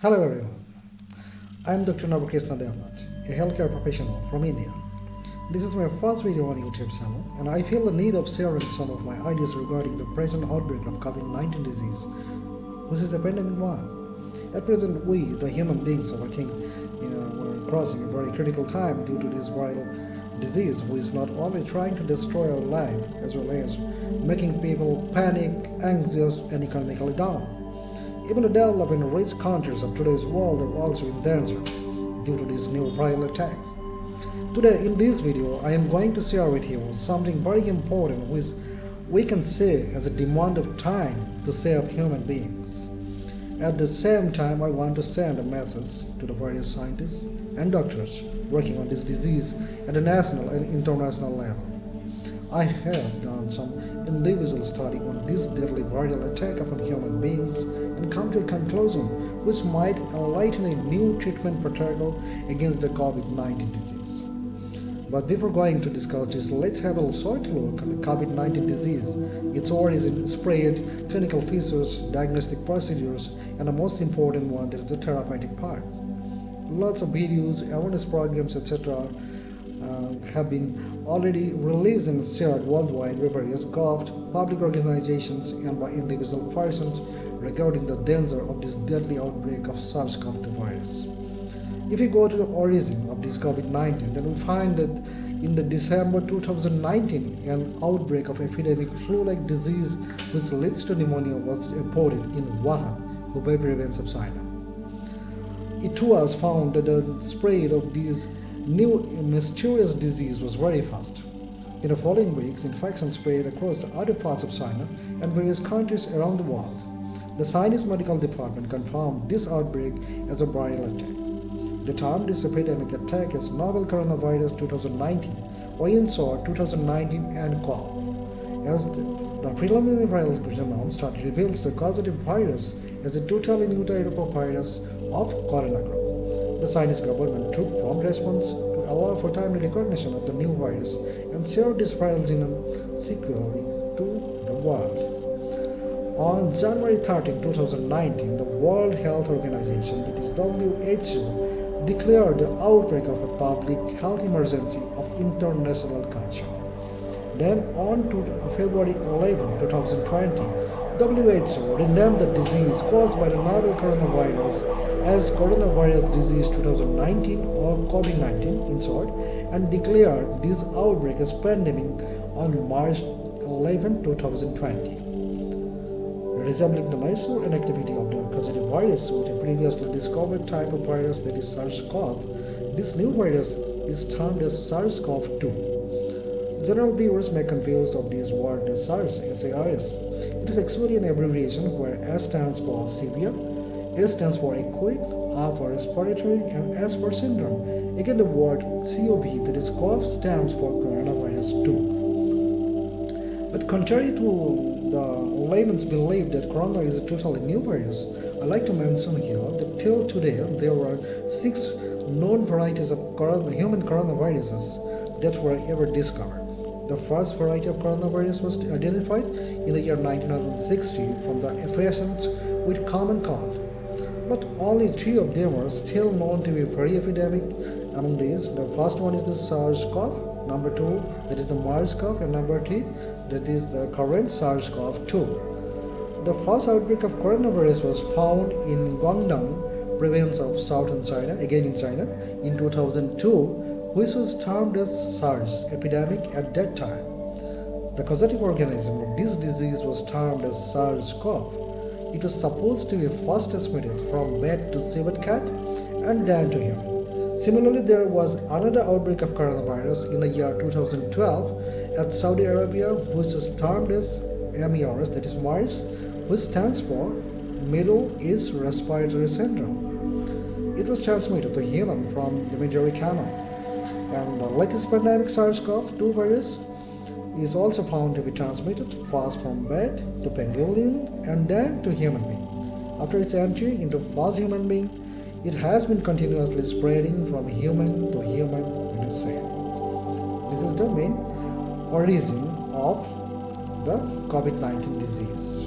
Hello everyone, I am Dr. Navakrishna Devat, a healthcare professional from India. This is my first video on YouTube channel and I feel the need of sharing some of my ideas regarding the present outbreak of COVID-19 disease, which is a pandemic one. At present, we, the human beings, I think, we're crossing a very critical time due to this viral disease, which is not only trying to destroy our life as well as making people panic, anxious, and economically down. Even the developing and rich countries of today's world are also in danger due to this new viral attack. Today in this video, I am going to share with you something very important which we can say as a demand of time to save human beings. At the same time, I want to send a message to the various scientists and doctors working on this disease at a national and international level. I have done some individual study on this deadly viral attack upon human beings and come to a conclusion which might enlighten a new treatment protocol against the COVID-19 disease. But before going to discuss this, let's have a short look at the COVID-19 disease, its origin, spread, clinical features, diagnostic procedures, and the most important one, that is the therapeutic part. Lots of videos, awareness programs, etc. Have been already released and shared worldwide by various government, public organizations, and by individual persons regarding the danger of this deadly outbreak of SARS-CoV-2 virus. If we go to the origin of this COVID-19, then we find that in the December 2019, an outbreak of epidemic flu-like disease which leads to pneumonia was reported in Wuhan, Hubei province of China. It was found that the spread of this new mysterious disease was very fast. In the following weeks, infection spread across the other parts of China and various countries around the world. The Chinese medical department confirmed this outbreak as a viral attack. They termed this epidemic attack as novel coronavirus 2019, or in short 2019 nCoV, as the preliminary viral genome study reveals the causative virus as a totally new type of virus of corona group. The Chinese government took prompt response to allow for timely recognition of the new virus and shared this viral genome secretly to the world. On January 13, 2019, the World Health Organization, that is WHO, declared the outbreak of a public health emergency of international concern. Then on to February 11, 2020, WHO renamed the disease caused by the novel coronavirus as coronavirus disease 2019 or COVID-19 in short, and declared this outbreak as pandemic on March 11, 2020. Resembling the nature and activity of the causative virus with a previously discovered type of virus, that is SARS-CoV, this new virus is termed as SARS-CoV-2. General viewers may confuse of this word as SARS, S-A-R-S. It is actually an abbreviation where S stands for severe, A stands for acute, R for respiratory, and S for syndrome. Again, the word CoV, that is CoV, stands for coronavirus 2. But contrary to the layman's belief that corona is a totally new virus, I like to mention here that till today there were 6 known varieties of human coronaviruses that were ever discovered. The first variety of coronavirus was identified in the year 1960 from the patients with common cold. But only 3 of them are still known to be very epidemic. Among these, the first one is the SARS-CoV, number 2 that is the MERS-CoV, and number 3 that is the current SARS-CoV-2. The first outbreak of coronavirus was found in Guangdong province of southern China, again in China, in 2002, which was termed as SARS epidemic at that time. The causative organism of this disease was termed as SARS-CoV. It was supposed to be first transmitted from bat to civet cat and then to human. Similarly, there was another outbreak of coronavirus in the year 2012 at Saudi Arabia, which was termed as MERS, that is MERS, which stands for Middle East Respiratory Syndrome. It was transmitted to human from the Medjugorje camel. And the latest pandemic SARS-CoV-2 virus is also found to be transmitted first from bat to pangolin and then to human being. After its entry into first human being, it has been continuously spreading from human to human in the same. This is the main origin of the COVID-19 disease.